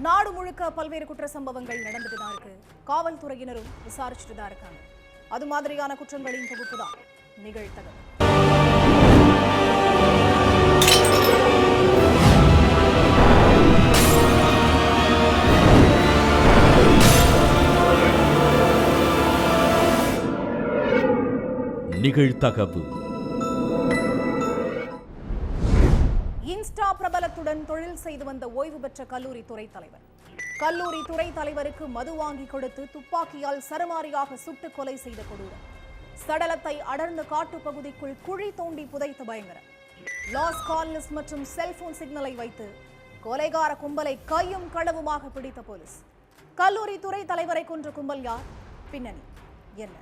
நாடு முழுக்க பல்வேறு குற்ற சம்பவங்கள் நடந்துட்டு தான் இருக்கு. காவல்துறையினரும் விசாரிச்சுட்டு தான் இருக்காங்க. அது மாதிரியான குற்றங்களின் தொகுப்பு தான் நிகழ்த்தகவு. நிகழ்த்தகவு. இன்ஸ்டா பிரபலத்துடன் தொழில் செய்து வந்த ஓய்வு பெற்ற கல்லூரி துறை தலைவர். கல்லூரி துறை தலைவருக்கு மது வாங்கி கொடுத்து துப்பாக்கியால் சரமாரியாக சுட்டு கொலை செய்த கொடூரம். சடலத்தை அடர்ந்த காட்டு பகுதிக்குள் குழி தோண்டி புதைத்த பயங்கரம். லாஸ் கால் லிஸ்ட் மற்றும் செல்போன் சிக்னலை வைத்து கொலைகார கும்பலை கையும் களவுமாக பிடித்த போலீஸ். கல்லூரி துறை தலைவரை கொன்ற கும்பல் யார்? பின்னணி என்ன?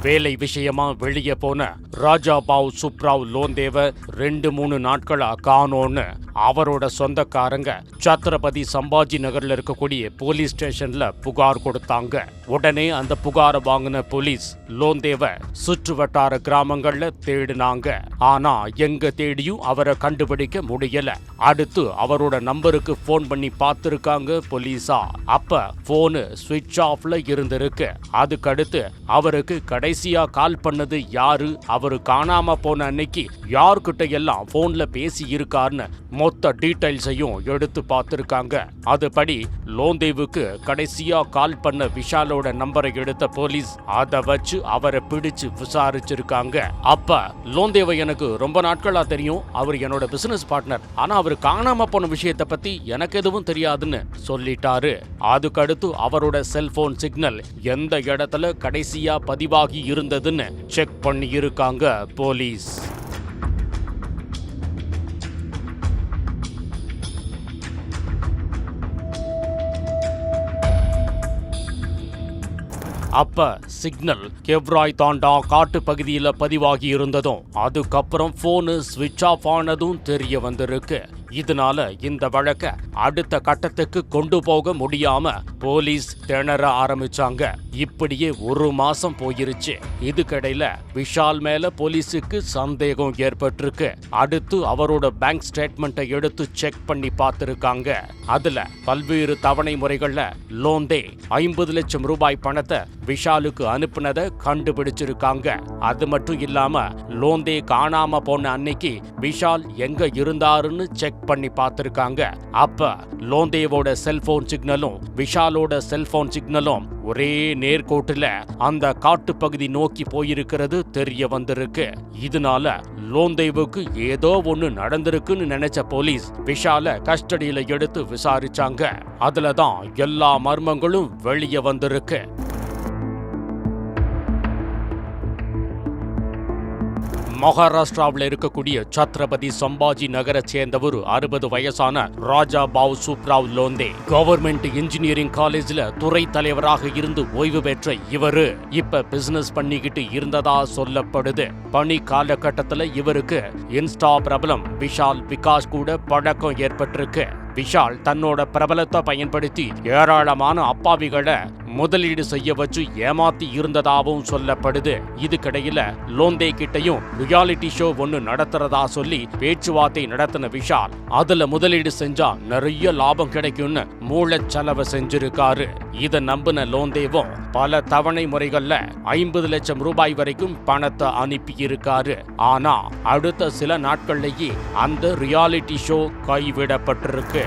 வேலை விஷயமா வெளியே போன ராஜாபாவ் சுப்ராவ் லோந்தேவ 2-3 நாட்களா காணோன்னு அவரோட சொந்தக்காரங்க சத்ரபதி சம்பாஜி நகர்ல இருக்கக்கூடிய போலீஸ் ஸ்டேஷன்ல புகார் கொடுத்தாங்க. உடனே அந்த புகாரை வாங்கின போலீஸ் லோந்தேவ சுற்று வட்டார கிராமங்கள்ல தேடினாங்க. ஆனா எங்க தேடியும் அவரை கண்டுபிடிக்க முடியல. அடுத்து அவரோட நம்பருக்கு போன் பண்ணி பார்த்திருக்காங்க போலீஸா. அப்ப போனு ஸ்விட்ச் ஆஃப்ல இருந்திருக்கு. அதுக்கடுத்து அவருக்கு கடைசியா கால் பண்ணது யாரு, அவரு காணாம போன அன்னைக்கு யார்கிட்ட எல்லாம் போன்ல பேசி இருக்காருன்னு மொத்த டீடைல்ஸையும் எடுத்து பார்த்திருக்காங்க. அதுபடி லோந்தேவுக்கு கடைசியா கால் பண்ண விஷாலோட நம்பரை எடுத்த போலீஸ் அதை வச்சு அவரை பிடிச்சு விசாரிச்சிருக்காங்க. அப்ப லோந்தேவை எனக்கு ரொம்ப நாட்களா தெரியும், அவர் என்னோட பிசினஸ் பார்ட்னர், ஆனா அவர் காணாம போன விஷயத்தை பத்தி எனக்கு எதுவும் தெரியாதுன்னு சொல்லிட்டாரு. அதுக்கடுத்து அவரோட செல்போன் சிக்னல் எந்த இடத்துல கடைசியா பதிவாகி இருந்ததுன்னு செக் பண்ணி இருக்காங்க போலீஸ். அப்ப சிக்னல் கெவ்ராய் தாண்டா காட்டு பகுதியில பதிவாகி இருந்ததும் அதுக்கப்புறம் போனு ஸ்விட்ச் ஆஃப் ஆனதும் தெரிய வந்திருக்கு. இதனால இந்த வழக்க அடுத்த கட்டத்துக்கு கொண்டு போக முடியாம போலீஸ் திணற ஆரம்பிச்சாங்க. இப்படியே 1 மாசம் போயிருச்சு. இதுக்கிடையில விஷால் மேல போலீஸுக்கு சந்தேகம் ஏற்பட்டிருக்கு. அடுத்து அவரோட பேங்க் ஸ்டேட்மெண்ட்டை எடுத்து செக் பண்ணி பார்த்திருக்காங்க. அதுல பல்வேறு தவணை முறைகள்ல லோந்தே 50 லட்சம் ரூபாய் பணத்தை விஷாலுக்கு அனுப்புனதை கண்டுபிடிச்சிருக்காங்க. அது மட்டும் இல்லாம லோந்தே காணாம போன அன்னைக்கு விஷால் எங்க இருந்தாருன்னு செக் பண்ணி பார்த்திருக்காங்க. அப்ப லோந்தேவோட செல்போன் சிக்னலும் விஷாலோட செல்போன் சிக்னலும் ஒரே நேர்கோட்டுல அந்த காட்டுப்பகுதி நோக்கி போயிருக்கிறது தெரிய வந்திருக்கு. இதனால லோந்தேவுக்கு ஏதோ ஒண்ணு நடந்திருக்குன்னு நினைச்ச போலீஸ் விஷால கஸ்டடியில எடுத்து விசாரிச்சாங்க. அதுலதான் எல்லா மர்மங்களும் வெளியே வந்திருக்கு. மகாராஷ்டிராவில் இருக்கக்கூடிய சத்ரபதி சம்பாஜி நகரை சேர்ந்தவர் 60 வயசான ராஜாபாவ் சுப்ராவ் லோந்தே. கவர்மெண்ட் இன்ஜினியரிங் காலேஜ்ல துறை தலைவராக இருந்து ஓய்வு பெற்ற இவரு இப்ப பிசினஸ் பண்ணிக்கிட்டு இருந்ததா சொல்லப்படுது. பணி காலகட்டத்துல இவருக்கு இன்ஸ்டா பிரபலம் விஷால் விகாஸ் கூட பழக்கம் ஏற்பட்டிருக்கு. விஷால் தன்னோட பிரபலத்தை பயன்படுத்தி ஏராளமான அப்பாவிகளை முதலீடு செய்ய வச்சு ஏமாத்தி இருந்ததாகவும் சொல்லப்படுது. இதுக்கிடையில லோந்தே கிட்டையும் ரியாலிட்டி ஷோ ஒன்னு நடத்துறதா சொல்லி பேச்சுவார்த்தை நடத்தின விஷால் அதுல முதலீடு செஞ்சா நிறைய லாபம் கிடைக்கும்னு மூளைச்சலவை செஞ்சிருக்காரு. இதை நம்பின லோந்தேவும் பல தவணை முறைகள்ல 50 லட்சம் ரூபாய் வரைக்கும் பணத்தை அனுப்பி இருக்காரு. ஆனா அடுத்த சில நாட்கள்லயே அந்த ரியாலிட்டி ஷோ கைவிடப்பட்டிருக்கு.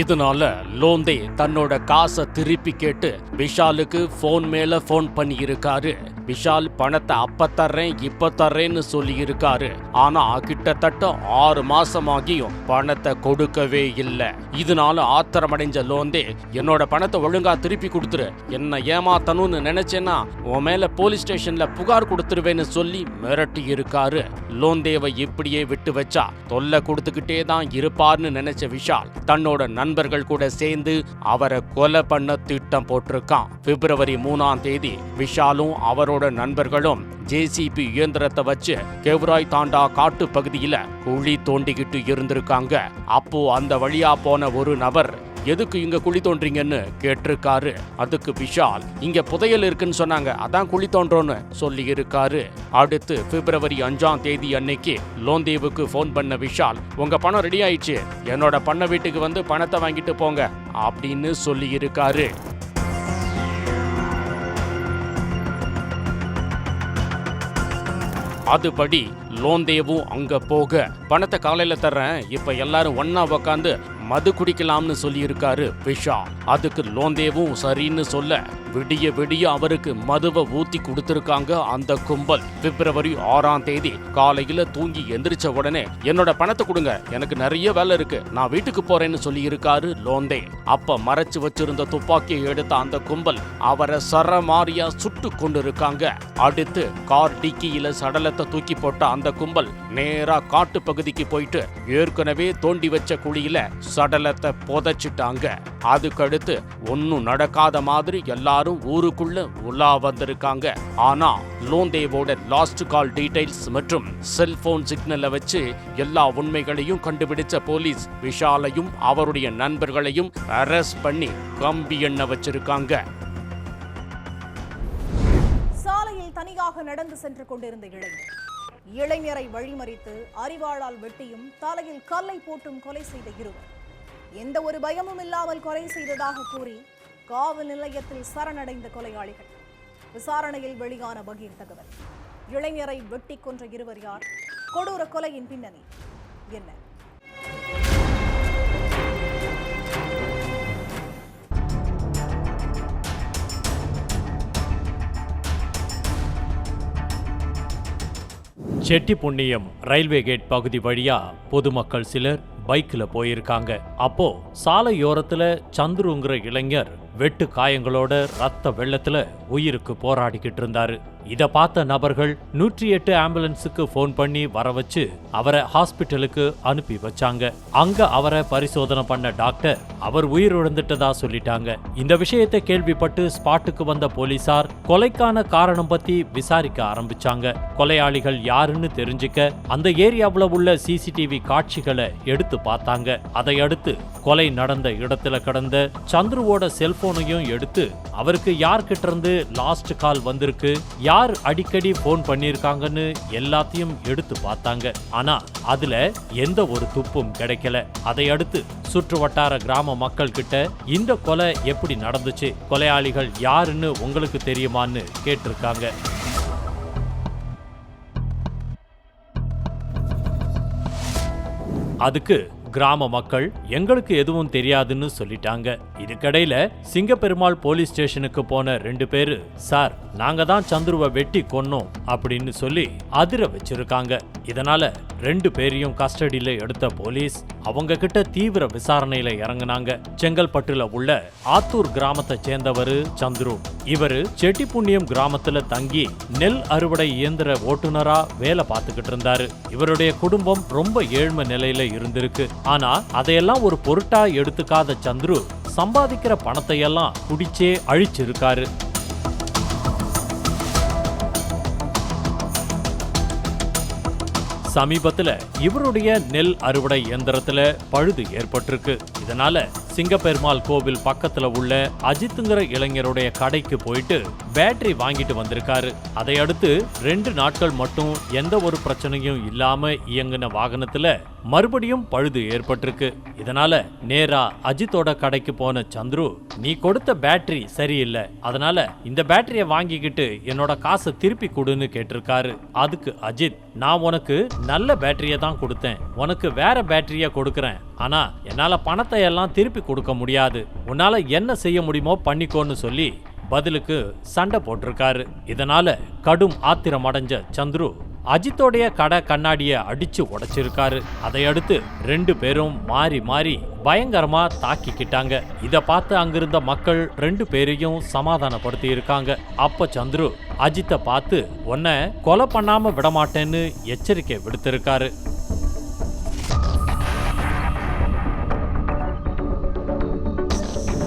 இதனால லோந்தே தன்னோட காசை திருப்பி கேட்டு விஷாலுக்கு போன் மேல போன் பண்ணி இருக்காரு. விஷால் பணத்தை அப்ப தர்றேன் இப்ப தர்றேன்னு சொல்லி இருக்காரு. ஆனா கிட்டத்தட்ட 6 மாசமாகியும் பணத்தை கொடுக்கவே இல்லை. இதனால ஆத்திரமடைஞ்ச லோந்தே என்னோட பணத்தை ஒழுங்கா திருப்பி கொடுத்துரு, என்ன ஏமாத்தணும்னு நினைச்சேன்னா உன் மேல போலீஸ் ஸ்டேஷன்ல புகார் கொடுத்துருவேன்னு சொல்லி மிரட்டி இருக்காரு. லோந்தேவை இப்படியே விட்டு வச்சா தொல்லை கொடுத்துக்கிட்டே தான் இருப்பார்னு நினைச்ச விஷால் தன்னோட நண்பர்கள் கூட சேர்ந்து அவரை கொலை பண்ண திட்டம் போட்டிருக்கான். பிப்ரவரி 3ஆம் தேதி விஷாலும் அவரோட அவரோட நண்பர்களும் ஜேசிபி இயந்திரத்தை வச்சு கெவ்ராய் தாண்டா காட்டு பகுதியில குழி தோண்டிக்கிட்டு இருந்திருக்காங்க. அப்போ அந்த வழியா போன ஒரு நபர் எதுக்கு இங்க குழி தோன்றீங்கன்னு கேட்டிருக்காரு. அதுக்கு விஷால் இங்க புதையல் இருக்குன்னு சொன்னாங்க, அதான் குழி தோன்றோன்னு சொல்லி இருக்காரு. அடுத்து பிப்ரவரி 5ஆம் தேதி அன்னைக்கு லோந்தேவுக்கு போன் பண்ண விஷால், உங்க பணம் ரெடி ஆயிடுச்சு, என்னோட பண்ண வீட்டுக்கு வந்து பணத்தை வாங்கிட்டு போங்க அப்படின்னு சொல்லி இருக்காரு. அதுபடி லோந்தேவும் அங்க போக, பணத்தை காலையில தர்றேன், இப்ப எல்லாரும் ஒன்னா உக்காந்து மது குடிக்கலாம்னு சொல்லி இருக்காரு விஷால். அதுக்கு லோந்தேவும் சரின்னு சொல்ல விடிய விடிய அவருக்கு மதுவை ஊத்தி கொடுத்திருக்காங்க அந்த கும்பல். பிப்ரவரி 6ஆம் தேதி காலையில தூங்கி எந்திரிச்ச உடனே என்னோட பணத்தை கொடுங்க, எனக்கு நிறைய வேலை இருக்கு, நான் வீட்டுக்கு போறேன்னு சொல்லி இருக்காரு லோந்தே. அப்ப மறைச்சு வச்சிருந்த துப்பாக்கியை எடுத்த அந்த கும்பல் அவரை சரமாரியா சுட்டு கொண்டு இருக்காங்க. அடுத்து கார் டிக்கியில சடலத்தை தூக்கி போட்ட அந்த கும்பல் நேரா காட்டு பகுதிக்கு போயிட்டு ஏற்கனவே தோண்டி வச்ச குழியில சடலத்தை புதைச்சிட்டாங்க. அதுக்கடுத்து ஒன்னும் நடக்காத மாதிரி எல்லாரும் ஊருக்குள்ள உலா வந்திருக்காங்க. ஆனா லோந்தேவோட லாஸ்ட் கால் டீடைல்ஸ் மற்றும் செல்போன் சிக்னலை வச்சு எல்லா உண்மைகளையும் கண்டுபிடிச்ச போலீஸ் விஷாலையும் அவருடைய நண்பர்களையும் அரெஸ்ட் பண்ணி கம்பி எண்ண வச்சிருக்காங்க. சாலையில் தனியாக நடந்து சென்று கொண்டிருந்த இளைஞரை வழிமறித்து அரிவாளால் வெட்டியும் தலையில் கல்லை போட்டும் கொலை செய்த இருவர் எந்த ஒரு பயமும் இல்லாமல் கொலை செய்ததாக கூறி காவல் நிலையத்தில் சரணடைந்த கொலையாளிகள். விசாரணையில் வெளியான பகீர் தகவல். இளைஞரை வெட்டி கொன்ற இருவர் யார்? கொடூர கொலையின் பின்னணி என்ன? செட்டிப்புண்ணியம் ரயில்வே கேட் பகுதி வழியா பொதுமக்கள் சிலர் பைக்ல போயிருக்காங்க. அப்போ சாலையோரத்துல சந்துருங்கிற இளைஞர் வெட்டு காயங்களோட ரத்த வெள்ளத்துல உயிருக்கு போராடிக்கிட்டு இருந்தாரு. இத பார்த்த நபர்கள் 108 ஆம்புலன்ஸுக்கு போன் பண்ணி வர வச்சு அவரை ஹாஸ்பிட்டலுக்கு அனுப்பி வச்சாங்க. அங்க அவரை பரிசோதனை பண்ண டாக்டர் அவர் உயிரிழந்துட்டதா சொல்லிட்டாங்க. இந்த விஷயத்தை கேள்விப்பட்டு ஸ்பாட்டுக்கு வந்த போலீசார் கொலைக்கான காரணம் பத்தி விசாரிக்க ஆரம்பிச்சாங்க. கொலையாளிகள் யாருன்னு தெரிஞ்சுக்க அந்த ஏரியாவுல உள்ள சிசிடிவி காட்சிகளை எடுத்து பார்த்தாங்க. அதை அடுத்து கொலை நடந்த இடத்துல கடந்த சந்துருவோட செல்போனையும் எடுத்து அவருக்கு யார்கிட்ட இருந்து லாஸ்ட் கால் வந்திருக்கு, யார் அடிக்கடி போன் பண்ணிருக்காங்கன்னு எல்லாத்தையும் எடுத்து பார்த்தாங்க. ஆனா அதுல எந்த ஒரு துப்பும் கிடைக்கல. அதை அடுத்து சுற்று வட்டார கிராம மக்கள் கிட்ட இந்த கொலை எப்படி நடந்துச்சு, கொலையாளிகள் யாருன்னு உங்களுக்கு தெரியுமான்னு கேட்டிருக்காங்க. அதுக்கு கிராம மக்கள் எங்களுக்கு எதுவும் தெரியாதுன்னு சொல்லிட்டாங்க. இதுக்கடையில சிங்கப்பெருமாள் போலீஸ் ஸ்டேஷனுக்கு போன 2 பேரு, சார் நாங்க தான் சந்துருவை வெட்டி கொன்னோம் அப்படின்னு சொல்லி அதிர வச்சிருக்காங்க. இதனால 2 பேரையும் கஸ்டடியில எடுத்த போலீஸ் அவங்க கிட்ட தீவிர விசாரணையில இறங்குனாங்க. செங்கல்பட்டுல உள்ள ஆத்தூர் கிராமத்தை சேர்ந்தவரு சந்துரு. இவரு செட்டிப்புண்ணியம் கிராமத்துல தங்கி நெல் அறுவடை இயந்திர ஓட்டுநரா வேலை பார்த்துக்கிட்டு இருந்தாரு. இவருடைய குடும்பம் ரொம்ப ஏழ்மை நிலையில இருந்திருக்கு. ஆனா அதையெல்லாம் ஒரு பொருட்டா எடுத்துக்காத சந்துரு சம்பாதிக்கிற பணத்தை எல்லாம் குடிச்சே அழிச்சிருக்காரு. சமீபத்துல இவருடைய நெல் அறுவடை இயந்திரத்துல பழுது ஏற்பட்டிருக்கு. இதனால சிங்கப்பெருமாள் கோவில் பக்கத்துல உள்ள அஜித்துங்கிற இளைஞருடைய கடைக்கு போயிட்டு பேட்டரி வாங்கிட்டு வந்திருக்காரு. அதை அடுத்து 2 நாட்கள் மட்டும் எந்த ஒரு பிரச்சனையும் இல்லாம இயங்கின வாகனத்துல மறுபடியும் பழுது ஏற்பட்டிருக்கு. இதனால நேரா அஜித்தோட கடைக்கு போன சந்துரு, நீ கொடுத்த பேட்டரி சரியில்லை, அதனால இந்த பேட்டரியை வாங்கிக்கிட்டு என்னோட காசை திருப்பி கொடுன்னு கேட்டிருக்காரு. அதுக்கு அஜித், நான் உனக்கு நல்ல பேட்டரியை தான் கொடுத்தேன், உனக்கு வேற பேட்டரியை கொடுக்கறேன், ஆனா என்னால பணத்தை எல்லாம் திருப்பி கொடுக்க முடியாது, உன்னால என்ன செய்ய முடியுமோ பண்ணிக்கோன்னு சொல்லி பதிலுக்கு சண்டை போட்டிருக்காரு. இதனால கடும் ஆத்திரம் அடைஞ்ச சந்துரு அஜித்தோடைய கடை கண்ணாடிய அடிச்சு உடைச்சிருக்காரு. அதை அடுத்து 2 பேரும் மாறி மாறி பயங்கரமா தாக்கிக்கிட்டாங்க. இத பார்த்து அங்கிருந்த மக்கள் 2 பேரையும் சமாதானப்படுத்தி இருக்காங்க. அப்ப சந்துரு அஜித்தை பார்த்து, உன்னை கொலை பண்ணாம விடமாட்டேன்னு எச்சரிக்கை விடுத்திருக்காரு.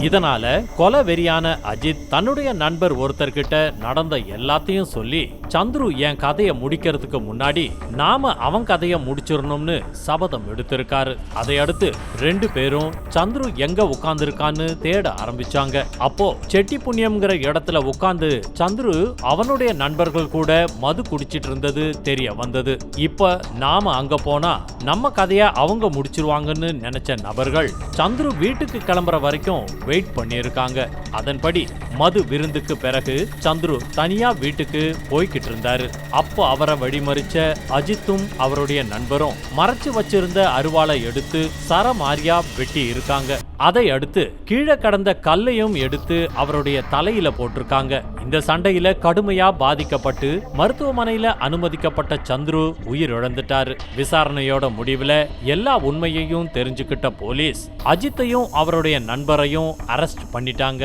இதனால கொலை வெறியான அஜித் தன்னுடைய நண்பர் ஒருத்தர்கிட்ட நடந்த எல்லாத்தையும் சொல்லி சந்துரு என் கதையை முடிக்கிறதுக்கு முன்னாடி நாம அவன் கதையை முடிச்சிடணும்னு சபதம் எடுத்திருக்காரு. அதை அடுத்து 2 பேரும் சந்துரு எங்க உட்கார்ந்துருக்கான்னு தேட ஆரம்பிச்சாங்க. அப்போ செட்டி புண்ணியம்ங்கிற இடத்துல உட்கார்ந்து சந்துரு அவனுடைய நண்பர்கள் கூட மது குடிச்சிட்டு இருந்தது தெரிய வந்தது. இப்ப நாம அங்க போனா நம்ம கதைய அவங்க முடிச்சிருவாங்கன்னு நினைச்ச நபர்கள் சந்துரு வீட்டுக்கு கிளம்புற வரைக்கும் வெயிட் பண்ணியிருக்காங்க. அதன்படி மது விருந்துக்கு பிறகு சந்துரு தனியா வீட்டுக்கு போய்கிட்டு இருந்தாரு. அப்போ அவரை வழிமறிச்ச அஜித்தும் அவருடைய நண்பரும் மறைச்சு வச்சிருந்த அருவாளை எடுத்து சரமாரியா வெட்டி இருக்காங்க. அதை அடுத்து கீழே கடந்த கல்லையும் எடுத்து அவருடைய தலையில போட்டிருக்காங்க. இந்த சண்டையில கடுமையா பாதிக்கப்பட்டு மருத்துவமனையில அனுமதிக்கப்பட்ட சந்துரு உயிரிழந்துட்டாரு. விசாரணையோட முடிவுல எல்லா உண்மையையும் தெரிஞ்சுக்கிட்ட போலீஸ் அஜித்தையும் அவருடைய நண்பரையும் அரெஸ்ட் பண்ணிட்டாங்க.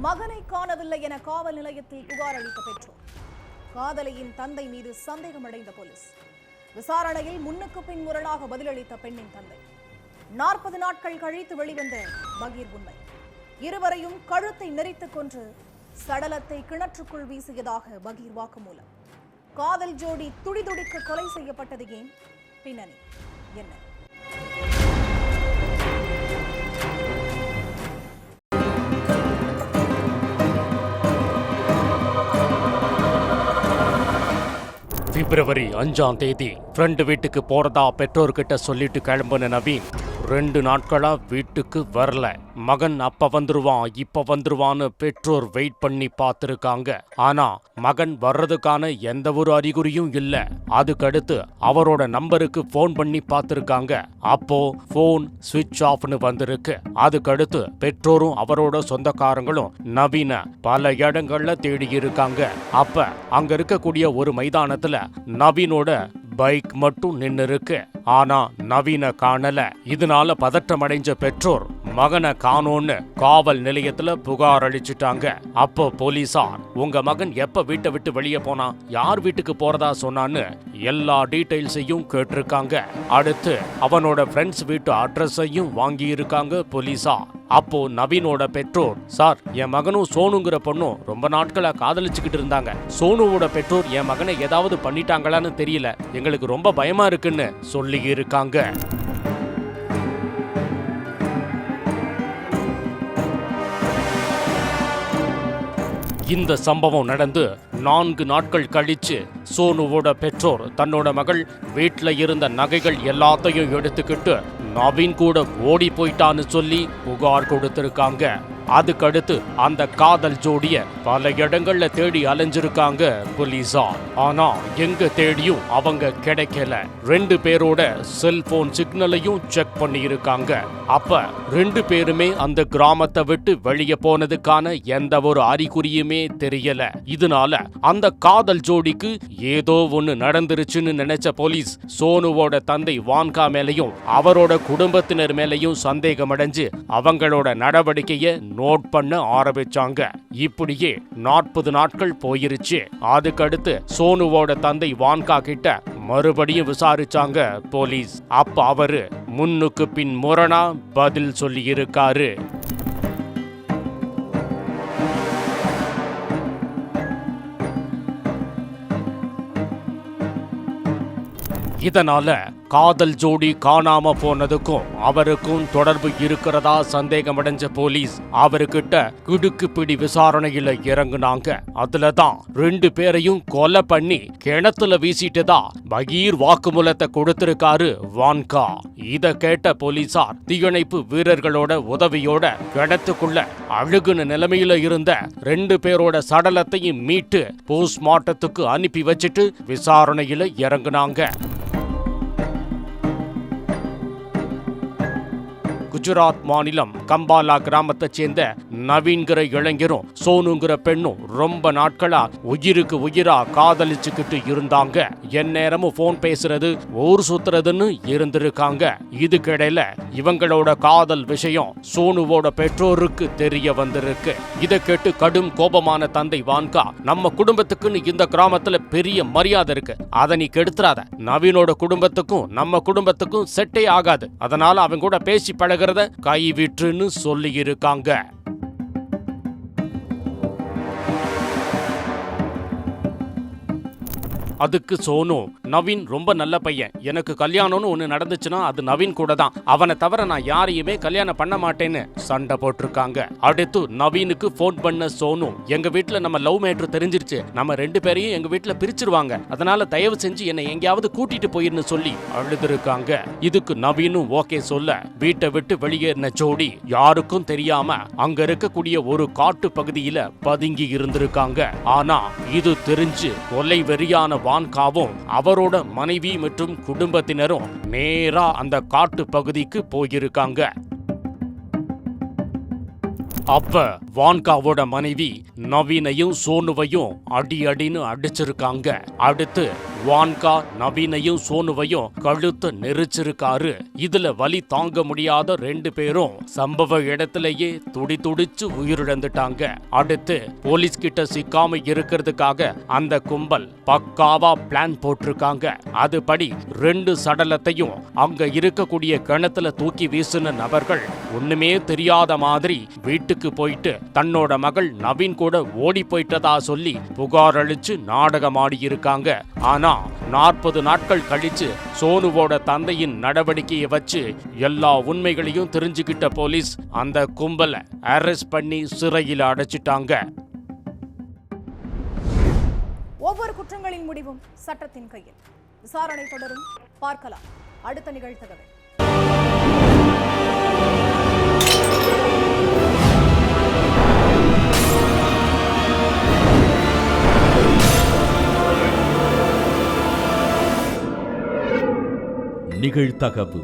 மகனை காணவில்லை என காவல் நிலையத்தில் புகார் அளித்த பெற்றோர், காதலியின் தந்தை மீது சந்தேகமடைந்த போலீஸ். விசாரணையில் முன்னுக்கு பின் முரணாக பதிலளித்த பெண்ணின் தந்தை. 40 நாட்கள் கழித்து வெளிவந்த பகீர் உண்மை. இருவரையும் கழுத்தை நெரித்துக் கொன்று சடலத்தை கிணற்றுக்குள் வீசியதாக பகீர் வாக்குமூலம். காதல் ஜோடி துடிதுடிக்க கொலை செய்யப்பட்டது ஏன்? பின்னணி என்ன? பிப்ரவரி 5ஆம் தேதி ஃப்ரெண்டு வீட்டுக்கு போறதா பெற்றோர்கிட்ட சொல்லிட்டு கிளம்புன நவீன் 2 நாட்களா வீட்டுக்கு வரல. மகன் அப்ப வந்துருவான் இப்ப வந்துருவான்னு பெற்றோர் வெயிட் பண்ணி பார்த்திருக்காங்க. ஆனா மகன் வர்றதுக்கான எந்த ஒரு அறிகுறியும் இல்ல. அதுக்கடுத்து அவரோட நம்பருக்கு போன் பண்ணி பார்த்திருக்காங்க. அப்போ போன் ஸ்விட்ச் ஆஃப்னு வந்திருக்கு. அதுக்கடுத்து பெற்றோரும் அவரோட சொந்தக்காரங்களும் நவீன பல இடங்கள்ல தேடி இருக்காங்க. அப்ப அங்க இருக்கக்கூடிய ஒரு மைதானத்துல நவீனோட பைக் மட்டும் நின்னு இருக்கு. ஆனா நவீன காணல. இதனால பதற்றமடைஞ்ச பெற்றோர் மகனை காணோன்னு காவல் நிலையத்துல புகார் அளிச்சுட்டாங்க. அப்போ போலீசார் உங்க மகன் எப்ப வீட்டை விட்டு வெளியே போனா, யார் வீட்டுக்கு போறதா சொன்னான்னு எல்லா டீடைல்ஸையும் கேட்டிருக்காங்க. அடுத்து அவனோட ஃப்ரெண்ட்ஸ் வீட்டு அட்ரஸையும் வாங்கி இருக்காங்க போலீசார். அப்போ நவீனோட பெற்றோர், சார் என் மகனும் சோனுங்கிற பொண்ணும் ரொம்ப நாட்களா காதலிச்சுக்கிட்டு இருந்தாங்க. சோனுவோட பெற்றோர் என் மகனை ஏதாவது பண்ணிட்டாங்களான்னு தெரியல, எங்களுக்கு ரொம்ப பயமா இருக்குன்னு சொல்லி இருக்காங்க. இந்த சம்பவம் நடந்து 4 நாட்கள் கழிச்சு சோனுவோட பெற்றோர் தன்னோட மகள் வீட்ல இருந்த நகைகள் எல்லாத்தையும் எடுத்துக்கிட்டு நவீன் கூட ஓடி போயிட்டான்னு சொல்லி புகார் கொடுத்திருக்காங்க. அதுக்கடுத்து அந்த காதல் ஜோடிய பல இடங்கள்ல தேடி அலைஞ்சிருக்காங்க போலீசார். ஆனா எங்க தேடியும் அவங்க கிடைக்கல. 2 பேரோட செல்போன் சிக்னலையும் செக் பண்ணி இருக்காங்க. அப்ப 2 பேருமே அந்த கிராமத்தை விட்டு வெளியே போனதுக்கான எந்த ஒரு அறிகுறியுமே தெரியல. இதனால அந்த காதல் ஜோடிக்கு ஏதோ ஒண்ணு நடந்துருச்சுன்னு நினைச்ச போலீஸ் சோனுவோட தந்தை வான்கா மேலையும் அவரோட குடும்பத்தினர் மேலையும் சந்தேகம் அடைஞ்சு அவங்களோட நடவடிக்கையை நோட் பண்ண ஆரம்பிச்சாங்க. இப்படியே 40 நாட்கள் போயிருச்சு. அதுக்கடுத்து சோனுவோட தந்தை வான்கா கிட்ட மறுபடியும் விசாரிச்சாங்க போலீஸ். அப்ப அவரு முன்னுக்கு பின் முரணா பதில் சொல்லி இருக்காரு. இதனால காதல் ஜோடி காணாம போனதுக்கும் அவருக்கும் தொடர்பு இருக்கிறதா சந்தேகமடைஞ்ச போலீஸ் அவர்கிட்ட கிடுக்கு பிடி விசாரணையில இறங்குனாங்க. அதுலதான் 2 பேரையும் கொலை பண்ணி கிணத்துல வீசிட்டதா பகீர் வாக்குமூலத்தை கொடுத்திருக்காரு வான்கா. இத கேட்ட போலீசார் தீயணைப்பு வீரர்களோட உதவியோட கிணத்துக்குள்ள அழுகுன நிலைமையில இருந்த 2 பேரோட சடலத்தையும் மீட்டு போஸ்ட்மார்ட்டத்துக்கு அனுப்பி வச்சிட்டு விசாரணையில இறங்குனாங்க. குஜராத் மாநிலம் கம்பாலா கிராமத்தைச் சேர்ந்த நவீன்கிற இளைஞரும் சோனுங்கிற பெண்ணும் ரொம்ப நாட்களா உயிருக்கு உயிரா காதலிச்சுக்கிட்டு இருந்தாங்க. எந்நேரமும் போன் பேசுறது, ஊர் சுத்துறதுன்னு இருந்திருக்காங்க. இதுக்கிடையில இவங்களோட காதல் விஷயம் சோனுவோட பெற்றோருக்கு தெரிய வந்திருக்கு. இதை கேட்டு கடும் கோபமான தந்தை வான்கா, நம்ம குடும்பத்துக்குன்னு இந்த கிராமத்துல பெரிய மரியாதை இருக்கு, அதை நீ கெடுத்துறாத. நவீனோட குடும்பத்துக்கும் நம்ம குடும்பத்துக்கும் செட்டே ஆகாது, அதனால அவங்க கூட பேசி பழகிறத கைவிட்டுன்னு சொல்லி இருக்காங்க. அதுக்கு சோனு, நவீன் ரொம்ப நல்ல பையன், எனக்கு கல்யாணம்னு ஒண்ணு நடந்துச்சுன்னா அது நவீன் கூட தான், அவனை தவிர நான் யாரையுமே கல்யாணம் பண்ண மாட்டேன்னு சண்டை போட்டிருக்காங்க. அடுத்து நவீனுக்கு போன் பண்ண சோனு, எங்க வீட்டுல நம்ம லவ் மேட்ரு தெரிஞ்சிருச்சு, நம்ம 2 பேரையும் எங்க வீட்டுல பிரிச்சிருவாங்க, அதனால தயவு செஞ்சு என்னை எங்கேயாவது கூட்டிட்டு போயிருன்னு சொல்லி அழுதுருக்காங்க. இதுக்கு நவீனும் ஓகே சொல்ல வீட்டை விட்டு வெளியேறின ஜோடி யாருக்கும் தெரியாம அங்க இருக்கக்கூடிய ஒரு காட்டு பகுதியில பதுங்கி இருந்திருக்காங்க. ஆனா இது தெரிஞ்சு கொலை வெறியான வான்காவும் அவரோட மனைவி மற்றும் குடும்பத்தினரும் நேரா அந்த காட்டு பகுதிக்கு போயிருக்காங்க. அப்ப வான்காவோட மனைவி நவீனையும் சோனுவையும் அடின்னு அடிச்சிருக்காங்க. அடுத்து வான்கா நவீனையும் சோனுவையும் கழுத்தை நெரிச்சிருக்காரு. இதுல வலி தாங்க முடியாத 2 பேரும் சம்பவ இடத்திலேயே துடிச்சு உயிரிழந்துட்டாங்க. அடுத்து போலீஸ் கிட்ட சிக்காம இருக்கிறதுக்காக அந்த கும்பல் பக்காவா பிளான் போட்டிருக்காங்க. அதுபடி 2 சடலத்தையும் அங்க இருக்கக்கூடிய கிணத்துல தூக்கி வீசின நபர்கள் ஒண்ணுமே தெரியாத மாதிரி வீட்டுக்கு போயிட்டு தன்னோட மகள் நவீன் கூட ஓடி போயிட்டதா சொல்லி புகார் அளிச்சு நாடகமாடி இருக்காங்க. ஆனா 40 நாட்கள் கழிச்சு சோனுவோட தந்தையின் நடவடிக்கையை வச்சு எல்லா உண்மைகளையும் தெரிஞ்சுக்கிட்ட போலீஸ் அந்த கும்பலை அரெஸ்ட் பண்ணி சிறையில் அடைச்சிட்டாங்க. ஒவ்வொரு குற்றங்களின் முடிவும் சட்டத்தின் கையில். விசாரணை தொடரும், பார்க்கலாம் அடுத்த நிகழ்தகவல். நிகழ்தகவு